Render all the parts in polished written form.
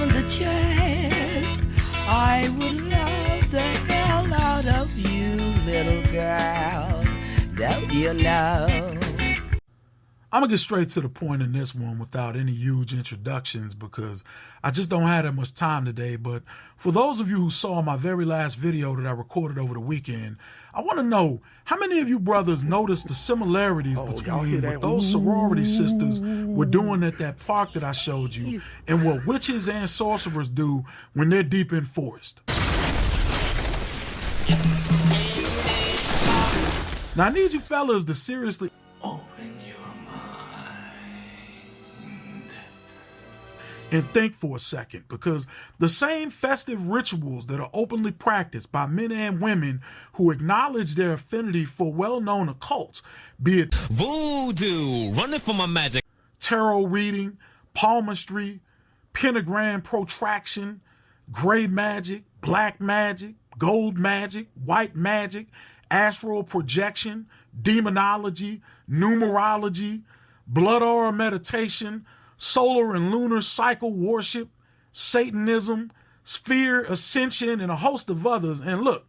given the chance, I would love the hell out of you, little girl. Don't you know? I'm gonna get straight to the point in this one without any huge introductions because I just don't have that much time today. But for those of you who saw my very last video that I recorded over the weekend, I want to know how many of you brothers noticed the similarities between what those sorority sisters were doing at that park that I showed you and what witches and sorcerers do when they're deep in forest. Now I need you fellas to seriously and think for a second, because the same festive rituals that are openly practiced by men and women who acknowledge their affinity for well-known occults, be it voodoo, running for my magic, tarot reading, palmistry, pentagram protraction, gray magic, black magic, gold magic, white magic, astral projection, demonology, numerology, blood aura meditation, solar and lunar cycle worship, Satanism, sphere ascension, and a host of others. And look,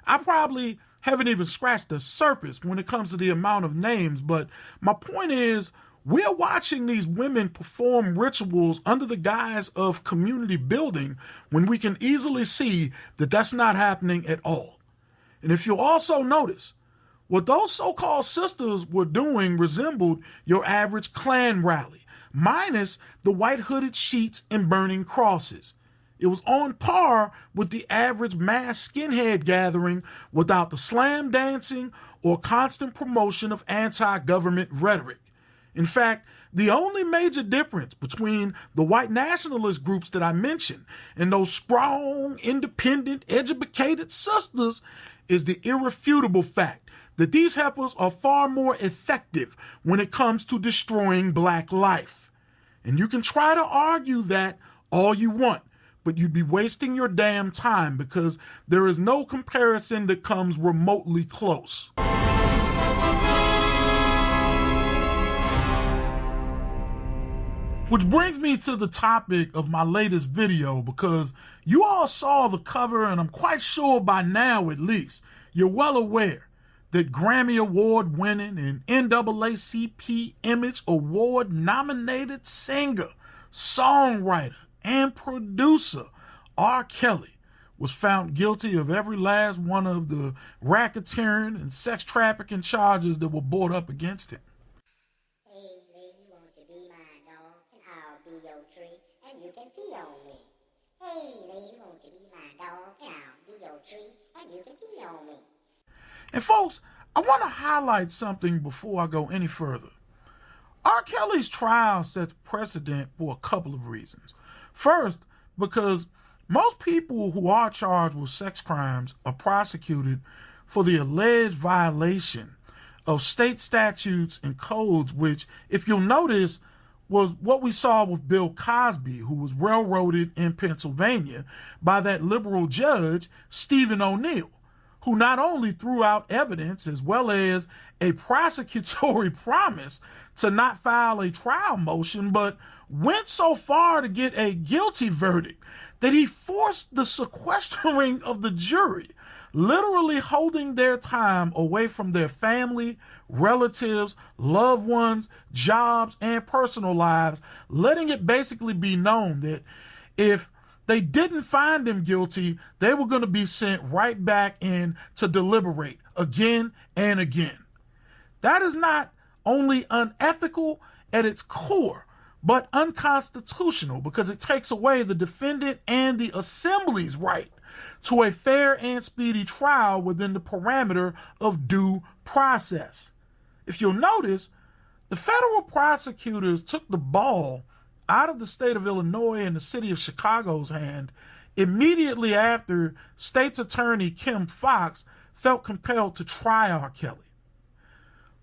I probably haven't even scratched the surface when it comes to the amount of names, but my point is, we're watching these women perform rituals under the guise of community building when we can easily see that that's not happening at all. And if you'll also notice, what those so-called sisters were doing resembled your average Klan rally, minus the white hooded sheets and burning crosses. It was on par with the average mass skinhead gathering without the slam dancing or constant promotion of anti-government rhetoric. In fact, the only major difference between the white nationalist groups that I mentioned and those strong, independent, educated sisters is the irrefutable fact that these heifers are far more effective when it comes to destroying black life. And you can try to argue that all you want, but you'd be wasting your damn time because there is no comparison that comes remotely close. Which brings me to the topic of my latest video, because you all saw the cover and I'm quite sure by now at least you're well aware that Grammy Award winning and NAACP Image Award nominated singer, songwriter, and producer R. Kelly was found guilty of every last one of the racketeering and sex trafficking charges that were brought up against him. Hey lady, won't you be my dog and I'll be your tree and you can pee on me. Hey lady, won't you be my dog and I'll be your tree and you can pee on me. And folks, I want to highlight something before I go any further. R. Kelly's trial sets precedent for a couple of reasons. First, because most people who are charged with sex crimes are prosecuted for the alleged violation of state statutes and codes, which, if you'll notice, was what we saw with Bill Cosby, who was railroaded in Pennsylvania by that liberal judge, Stephen O'Neill, who not only threw out evidence as well as a prosecutory promise to not file a trial motion, but went so far to get a guilty verdict that he forced the sequestering of the jury, literally holding their time away from their family, relatives, loved ones, jobs, and personal lives, letting it basically be known that if they didn't find him guilty, they were going to be sent right back in to deliberate again and again. That is not only unethical at its core, but unconstitutional, because it takes away the defendant and the assembly's right to a fair and speedy trial within the parameter of due process. If you'll notice, the federal prosecutors took the ball out of the state of Illinois and the city of Chicago's hand immediately after state's attorney Kim Foxx felt compelled to try R. Kelly,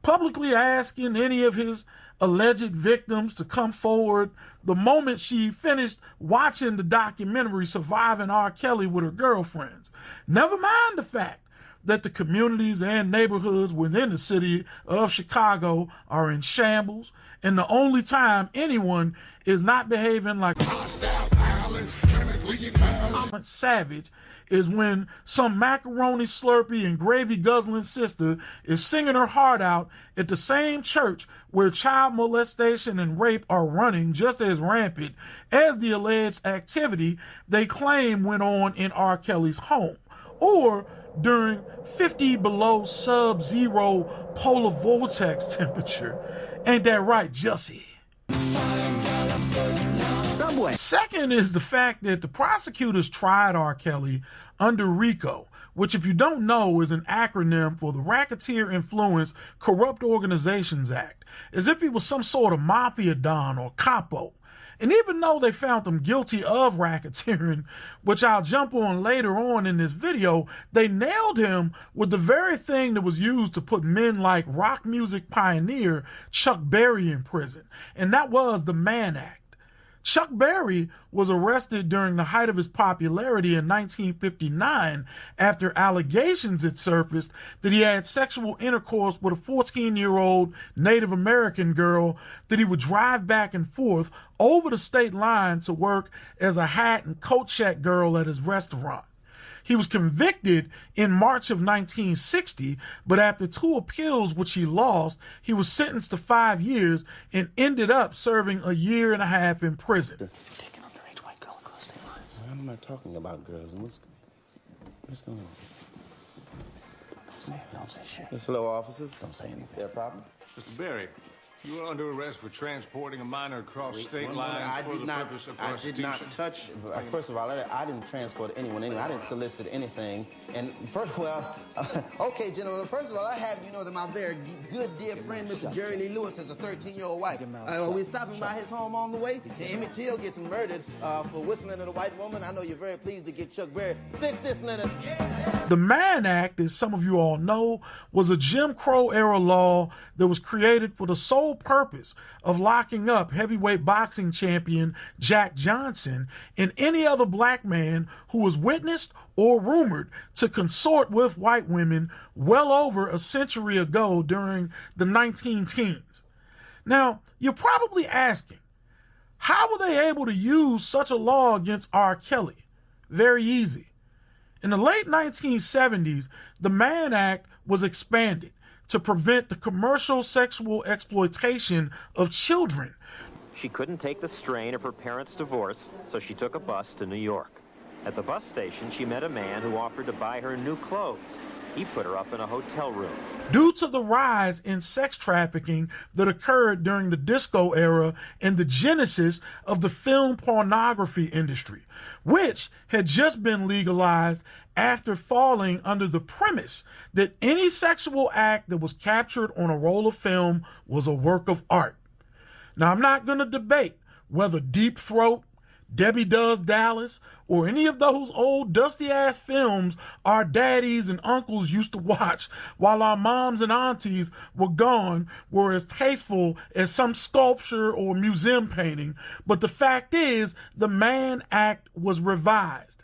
publicly asking any of his alleged victims to come forward the moment she finished watching the documentary Surviving R. Kelly with her girlfriends. Never mind the fact that the communities and neighborhoods within the city of Chicago are in shambles, and the only time anyone is not behaving like hostile Savage is when some macaroni slurpy and gravy guzzling sister is singing her heart out at the same church where child molestation and rape are running just as rampant as the alleged activity they claim went on in R. Kelly's home, or during 50 below sub-zero polar vortex temperature. Ain't that right, Jussie? Subway. Second is the fact that the prosecutors tried R. Kelly under RICO, which, if you don't know, is an acronym for the Racketeer Influenced Corrupt Organizations Act, as if he was some sort of mafia don or capo. And even though they found him guilty of racketeering, which I'll jump on later on in this video, they nailed him with the very thing that was used to put men like rock music pioneer Chuck Berry in prison, and that was the Mann Act. Chuck Berry was arrested during the height of his popularity in 1959 after allegations had surfaced that he had sexual intercourse with a 14-year-old Native American girl that he would drive back and forth over the state line to work as a hat and coat check girl at his restaurant. He was convicted in March of 1960, but after 2 appeals which he lost, he was sentenced to 5 years and ended up serving a year and a half in prison. Taking underage white girl across state lines. I'm not talking about girls. What's going on? Don't say shit. Miss Hello, officers. Don't say anything. Is there a problem? Mr. Berry, you are under arrest for transporting a minor across state lines for the purpose of prostitution. I did not touch. First of all, I didn't transport anyone anyway. I didn't solicit anything. And first, okay, gentlemen. First of all, I have you know that my very good dear friend, Mr. Jerry Lee Lewis, has a 13-year-old wife. We're stopping by his home on the way. And Emmett Till gets murdered for whistling at a white woman. I know you're very pleased to get Chuck Berry. Fix this, Leonard. The Mann Act, as some of you all know, was a Jim Crow era law that was created for the sole purpose of locking up heavyweight boxing champion Jack Johnson and any other black man who was witnessed or rumored to consort with white women well over a century ago during the 19-teens. Now, you're probably asking, how were they able to use such a law against R. Kelly? Very easy. In the late 1970s, the Mann Act was expanded to prevent the commercial sexual exploitation of children. She couldn't take the strain of her parents' divorce, so she took a bus to New York. At the bus station, she met a man who offered to buy her new clothes. He put her up in a hotel room. Due to the rise in sex trafficking that occurred during the disco era and the genesis of the film pornography industry, which had just been legalized after falling under the premise that any sexual act that was captured on a roll of film was a work of art. Now, I'm not going to debate whether Deep Throat, Debbie Does Dallas, or any of those old dusty-ass films our daddies and uncles used to watch while our moms and aunties were gone were as tasteful as some sculpture or museum painting. But the fact is, the Mann Act was revised.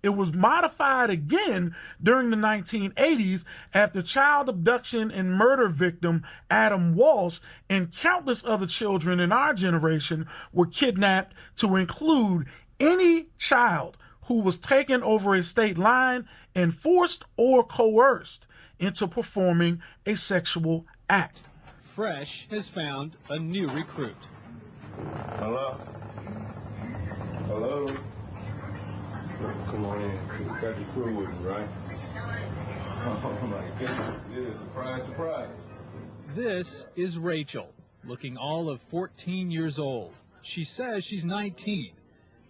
It was modified again during the 1980s after child abduction and murder victim Adam Walsh and countless other children in our generation were kidnapped to include any child who was taken over a state line and forced or coerced into performing a sexual act. Fresh has found a new recruit. Hello? Hello? Come on in. You got your food with you, right? Oh my goodness. Yeah, surprise, surprise. This is Rachel, looking all of 14 years old. She says she's 19,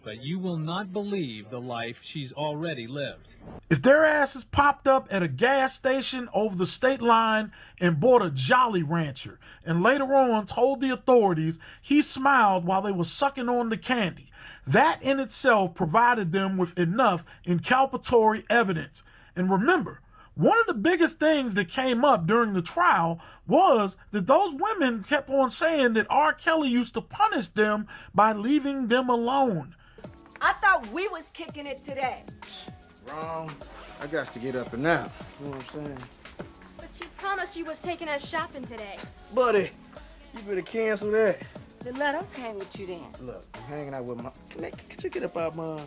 but you will not believe the life she's already lived. If their asses popped up at a gas station over the state line and bought a Jolly Rancher and later on told the authorities he smiled while they were sucking on the candy, that in itself provided them with enough inculpatory evidence. And remember, one of the biggest things that came up during the trial was that those women kept on saying that R. Kelly used to punish them by leaving them alone. I thought we was kicking it today. Wrong. I got to get up and now. You know what I'm saying? But you promised you was taking us shopping today. Buddy, you better cancel that. Then let us hang with you then. Look, I'm hanging out with my... Man, could you get up out, Mom?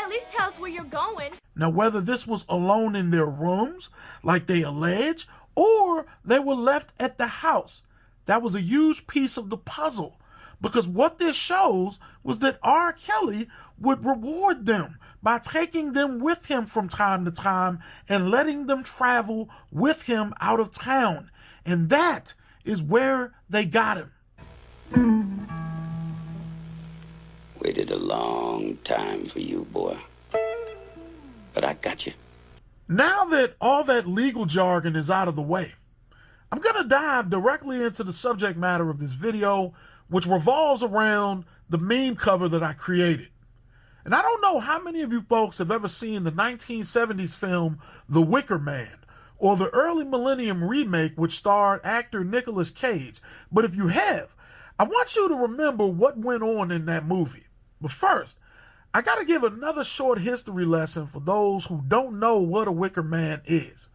At least tell us where you're going. Now, whether this was alone in their rooms, like they allege, or they were left at the house, that was a huge piece of the puzzle. Because what this shows was that R. Kelly would reward them by taking them with him from time to time and letting them travel with him out of town. And that is where they got him. Waited a long time for you, boy. But I got you. Now that all that legal jargon is out of the way, I'm going to dive directly into the subject matter of this video, which revolves around the meme cover that I created. And I don't know how many of you folks have ever seen the 1970s film The Wicker Man, or the early Millennium remake which starred actor Nicolas Cage. But if you have, I want you to remember what went on in that movie. But first, I got to give another short history lesson for those who don't know what a Wicker Man is.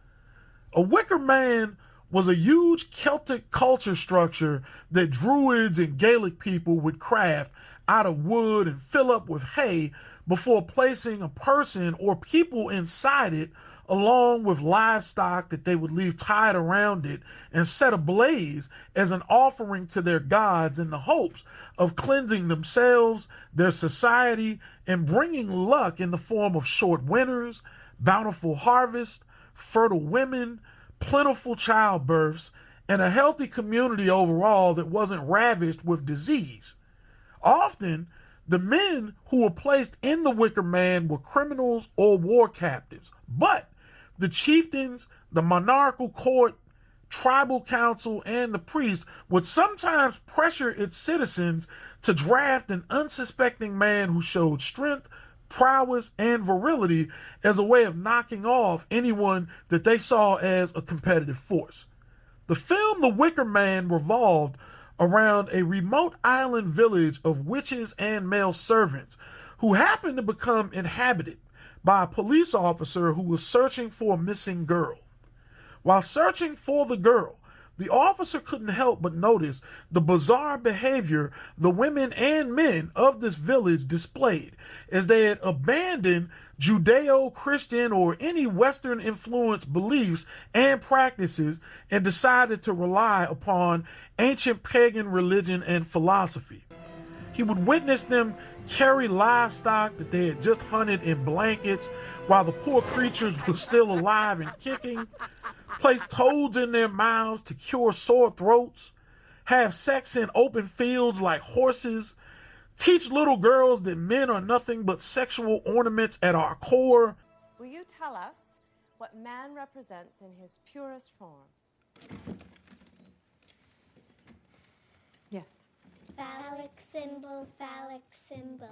A Wicker Man was a huge Celtic culture structure that Druids and Gaelic people would craft out of wood and fill up with hay before placing a person or people inside it, along with livestock that they would leave tied around it and set ablaze as an offering to their gods in the hopes of cleansing themselves, their society, and bringing luck in the form of short winters, bountiful harvests, fertile women, plentiful childbirths, and a healthy community overall that wasn't ravaged with disease. Often, the men who were placed in the Wicker Man were criminals or war captives, but the chieftains, the monarchical court, tribal council, and the priest would sometimes pressure its citizens to draft an unsuspecting man who showed strength, prowess, and virility as a way of knocking off anyone that they saw as a competitive force. The film The Wicker Man revolved around a remote island village of witches and male servants who happened to become inhabited by a police officer who was searching for a missing girl. While searching for the girl, the officer couldn't help but notice the bizarre behavior the women and men of this village displayed, as they had abandoned Judeo-Christian or any Western-influenced beliefs and practices and decided to rely upon ancient pagan religion and philosophy. He would witness them carry livestock that they had just hunted in blankets while the poor creatures were still alive and kicking, place toads in their mouths to cure sore throats, have sex in open fields like horses, teach little girls that men are nothing but sexual ornaments at our core. Will you tell us what man represents in his purest form? Yes. Phallic symbol, phallic symbol.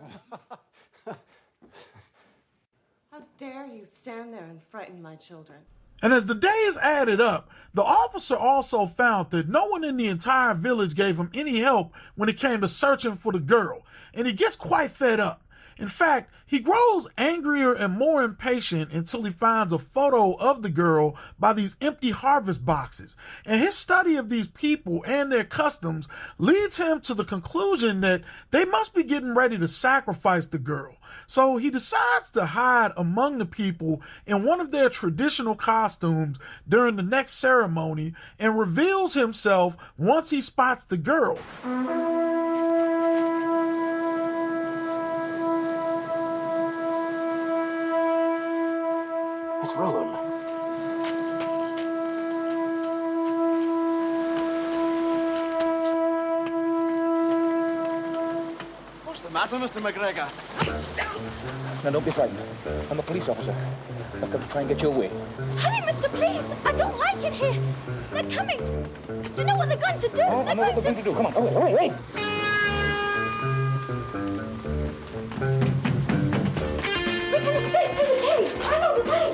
How dare you stand there and frighten my children? And as the days added up, the officer also found that no one in the entire village gave him any help when it came to searching for the girl, and he gets quite fed up. In fact, he grows angrier and more impatient until he finds a photo of the girl by these empty harvest boxes. And his study of these people and their customs leads him to the conclusion that they must be getting ready to sacrifice the girl. So he decides to hide among the people in one of their traditional costumes during the next ceremony and reveals himself once he spots the girl. It's ruined. What's the matter, Mr. McGregor? Now, don't be frightened. I'm a police officer. I've come to try and get you away. Hurry, mister, please. I don't like it here. They're coming. You know what they're going to do? Oh, I know what they're going to do. Come on, hurry. We can escape through the caves. I know the way.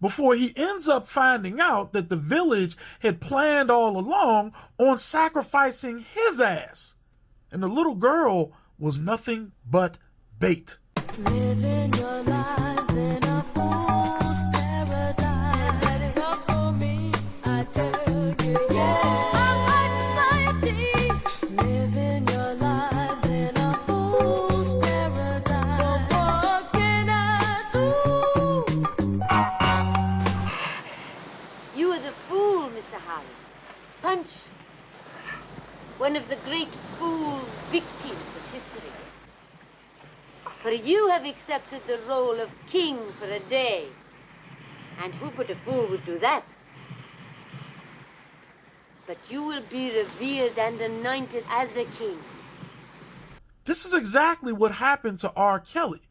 Before he ends up finding out that the village had planned all along on sacrificing his ass. And the little girl was nothing but bait. Living your life in a post one of the great fool victims of history. For you have accepted the role of king for a day. And who but a fool would do that? But you will be revered and anointed as a king. This is exactly what happened to R. Kelly,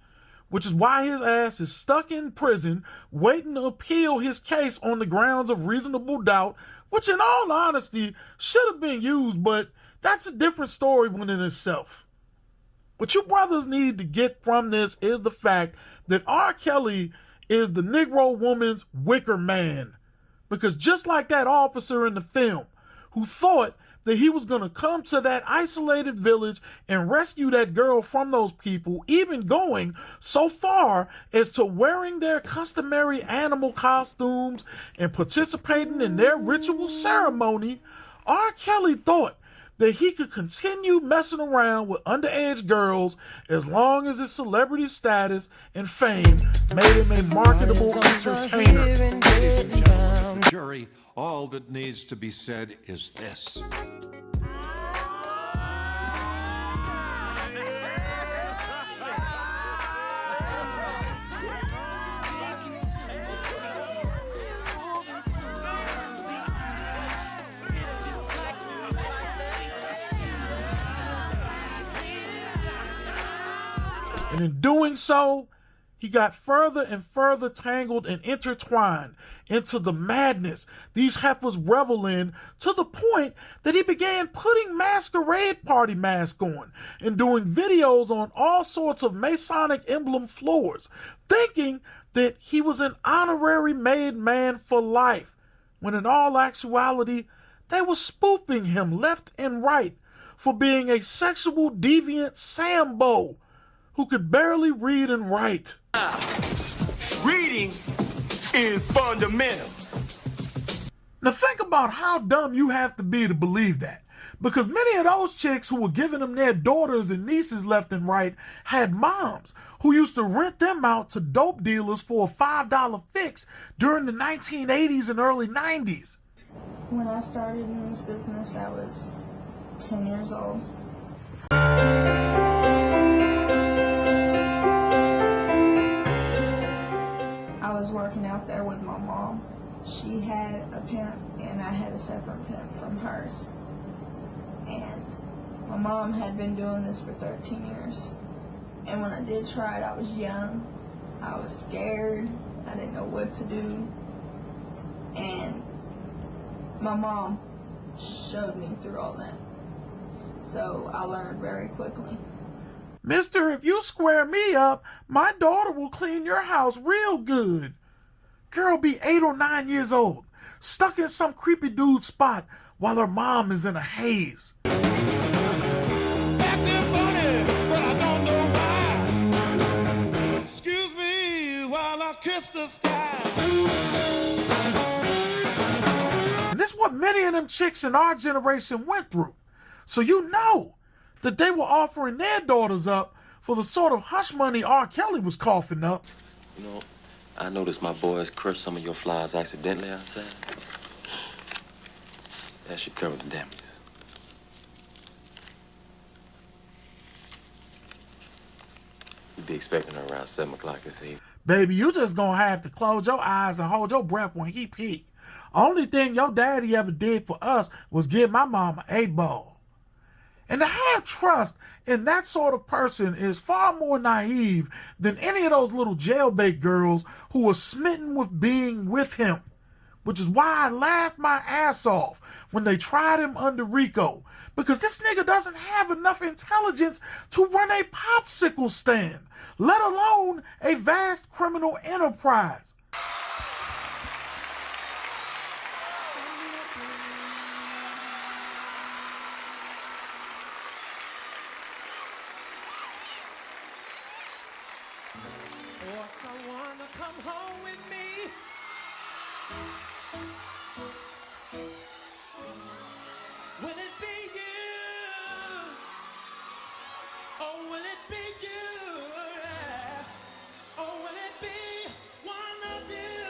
which is why his ass is stuck in prison waiting to appeal his case on the grounds of reasonable doubt, which in all honesty should have been used, but that's a different story within itself. What you brothers need to get from this is the fact that R. Kelly is the Negro woman's wicker man. Because just like that officer in the film who thought that he was going to come to that isolated village and rescue that girl from those people, even going so far as to wearing their customary animal costumes and participating in their ritual ceremony, R. Kelly thought that he could continue messing around with underage girls as long as his celebrity status and fame made him a marketable entertainer. Jury, all that needs to be said is this. And in doing so, he got further and further tangled and intertwined into the madness these heifers revel in, to the point that he began putting masquerade party masks on and doing videos on all sorts of Masonic emblem floors, thinking that he was an honorary made man for life, when in all actuality, they were spoofing him left and right for being a sexual deviant Sambo who could barely read and write. Reading is fundamental. Now think about how dumb you have to be to believe that. Because many of those chicks who were giving them their daughters and nieces left and right had moms who used to rent them out to dope dealers for a $5 fix during the 1980s and early 90s. When I started in this business, I was 10 years old. I was working out there with my mom. She had a pimp and I had a separate pimp from hers. And my mom had been doing this for 13 years. And when I did try it, I was young. I was scared. I didn't know what to do. And my mom showed me through all that. So I learned very quickly. Mister, if you square me up, my daughter will clean your house real good. Girl be 8 or 9 years old, stuck in some creepy dude's spot while her mom is in a haze. Excuse me while I kiss the sky. And this is what many of them chicks in our generation went through. So you know that they were offering their daughters up for the sort of hush money R. Kelly was coughing up. You know, I noticed my boys crushed some of your flowers accidentally outside. That should cover the damages. We'll be expecting her around 7 o'clock this evening. Baby, you just gonna have to close your eyes and hold your breath when he pee. Only thing your daddy ever did for us was give my mama a ball. And to have trust in that sort of person is far more naive than any of those little jailbait girls who were smitten with being with him. Which is why I laughed my ass off when they tried him under RICO. Because this nigga doesn't have enough intelligence to run a popsicle stand, let alone a vast criminal enterprise. For someone to come home with me. Will it be you? Or will it be you? Or will it be one of you?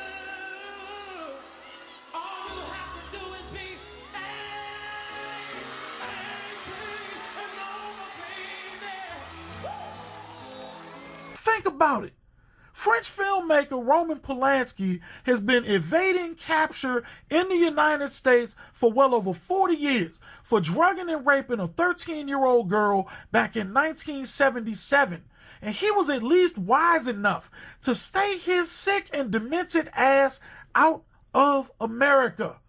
All you have to do is be angel. Think about it. French filmmaker Roman Polanski has been evading capture in the United States for well over 40 years for drugging and raping a 13-year-old girl back in 1977. And he was at least wise enough to stay his sick and demented ass out of America.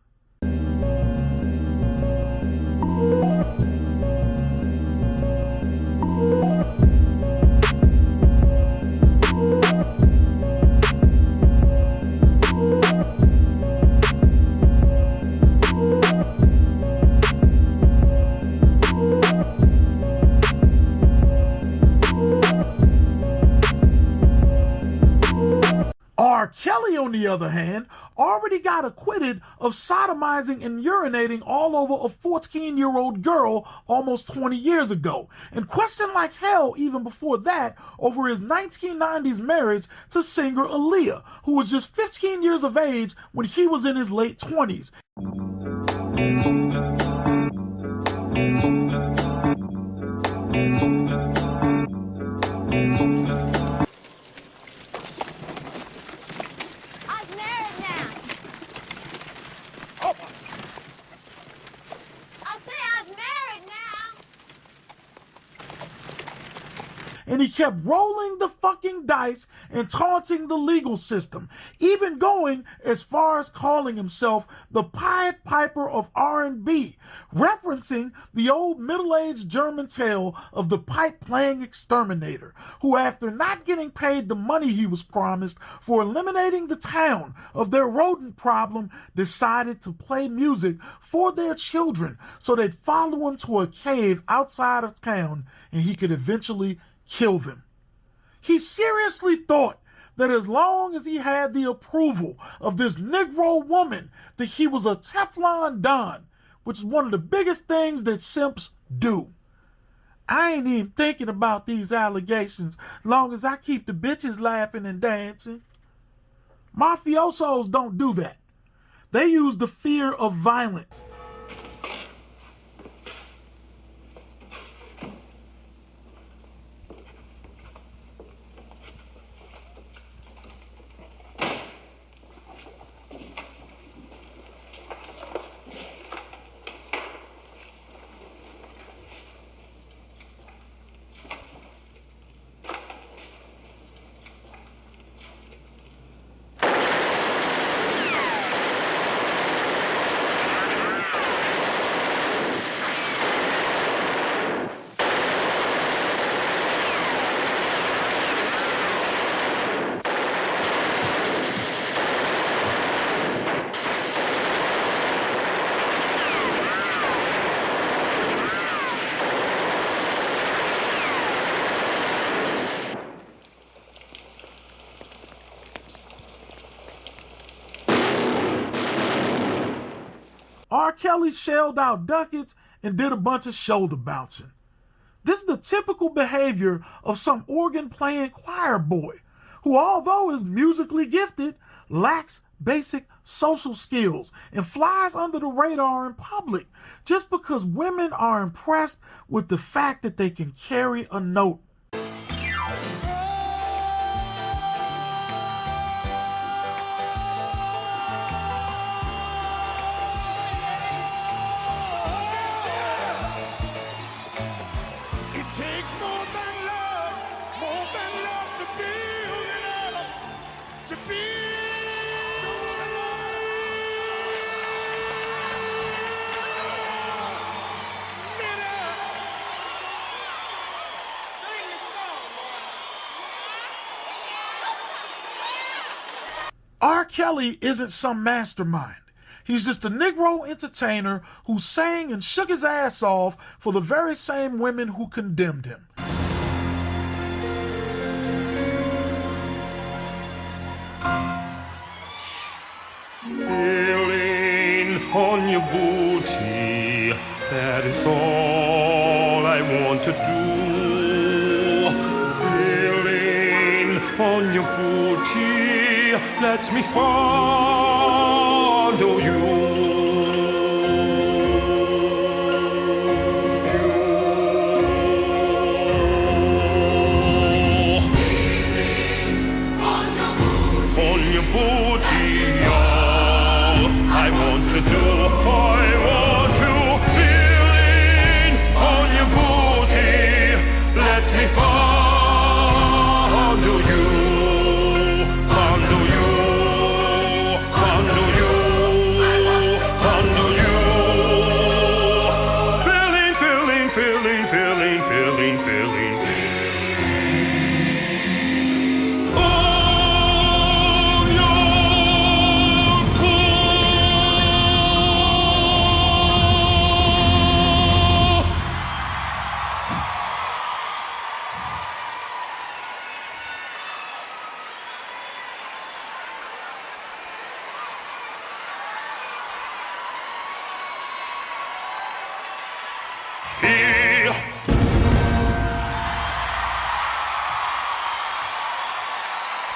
R. Kelly, on the other hand, already got acquitted of sodomizing and urinating all over a 14-year-old girl almost 20 years ago, and questioned like hell even before that over his 1990s marriage to singer Aaliyah, who was just 15 years of age when he was in his late 20s. And he kept rolling the fucking dice and taunting the legal system, even going as far as calling himself the Pied Piper of R&B, referencing the old middle-aged German tale of the pipe-playing exterminator, who after not getting paid the money he was promised for eliminating the town of their rodent problem, decided to play music for their children so they'd follow him to a cave outside of town and he could eventually kill them. He seriously thought that as long as he had the approval of this Negro woman, that he was a Teflon Don, which is one of the biggest things that simps do. I ain't even thinking about these allegations long as I keep the bitches laughing and dancing. Mafiosos don't do that. They use the fear of violence. R. Kelly shelled out ducats and did a bunch of shoulder bouncing. This is the typical behavior of some organ-playing choir boy who, although is musically gifted, lacks basic social skills and flies under the radar in public just because women are impressed with the fact that they can carry a note. Takes more than love to build it up, to build it up. R. Kelly isn't some mastermind. He's just a Negro entertainer who sang and shook his ass off for the very same women who condemned him. Feeling on your booty, that is all I want to do. Feeling on your booty, let me follow you.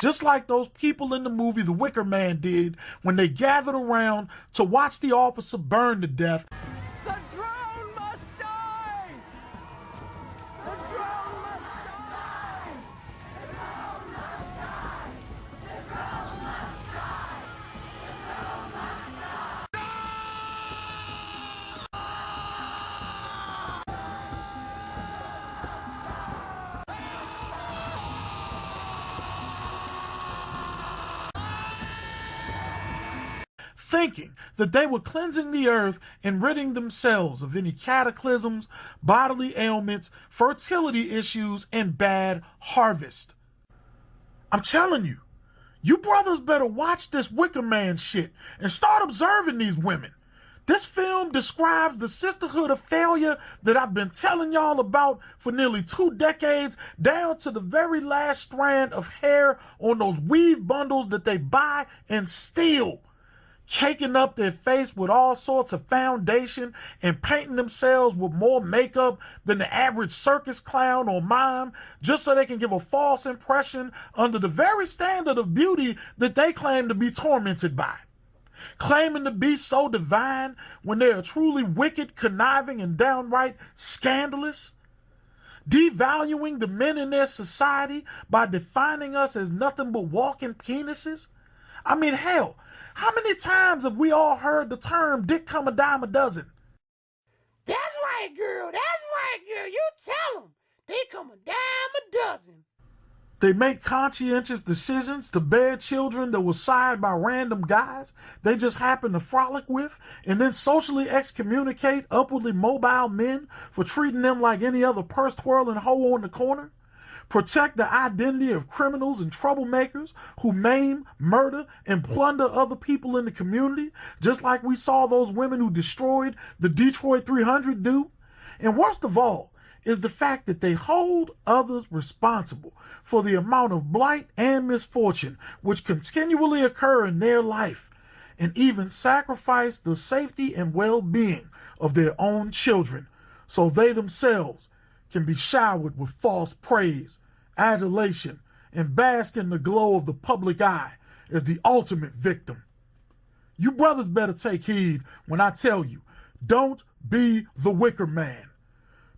just like those people in the movie The Wicker Man did when they gathered around to watch the officer burn to death. The drone must die! The drone must die! The drone must die! The drone must die! The drone must die! Thinking that they were cleansing the earth and ridding themselves of any cataclysms, bodily ailments, fertility issues, and bad harvest. I'm telling you, you brothers better watch this Wicker Man shit and start observing these women. This film describes the sisterhood of failure that I've been telling y'all about for nearly 2 decades, down to the very last strand of hair on those weave bundles that they buy and steal. Caking up their face with all sorts of foundation and painting themselves with more makeup than the average circus clown or mime, just so they can give a false impression under the very standard of beauty that they claim to be tormented by. Claiming to be so divine when they are truly wicked, conniving, and downright scandalous. Devaluing the men in their society by defining us as nothing but walking penises. I mean, hell, how many times have we all heard the term dick come a dime a dozen? That's right, girl. That's right, girl. You tell them. They come a dime a dozen. They make conscientious decisions to bear children that were sired by random guys they just happen to frolic with, and then socially excommunicate upwardly mobile men for treating them like any other purse-twirling hoe on the corner. Protect the identity of criminals and troublemakers who maim, murder, and plunder other people in the community, just like we saw those women who destroyed the Detroit 300 do. And worst of all is the fact that they hold others responsible for the amount of blight and misfortune which continually occur in their life, and even sacrifice the safety and well-being of their own children so they themselves can be showered with false praise, adulation, and bask in the glow of the public eye as the ultimate victim. You brothers better take heed when I tell you, don't be the Wicker Man,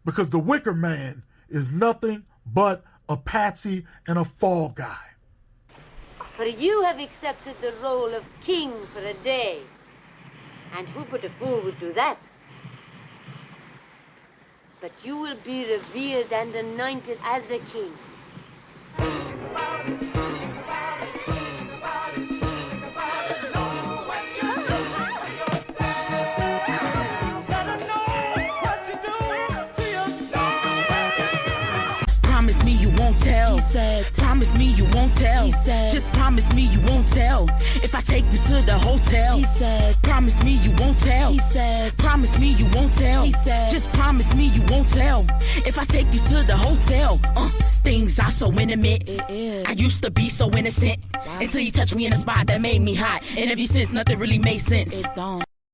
because the Wicker Man is nothing but a patsy and a fall guy. For you have accepted the role of king for a day, and who but a fool would do that? But you will be revered and anointed as a king. Promise me you won't tell. He said, promise me you won't tell. He said, just promise me you won't tell. If I take you to the hotel. He said, promise me you won't tell. He said, promise me you won't tell. He said, just promise me you won't tell. If I take you to the hotel. Things are so intimate. I used to be so innocent. Until you touched me in a spot that made me hot. And ever since, nothing really made sense. It don't.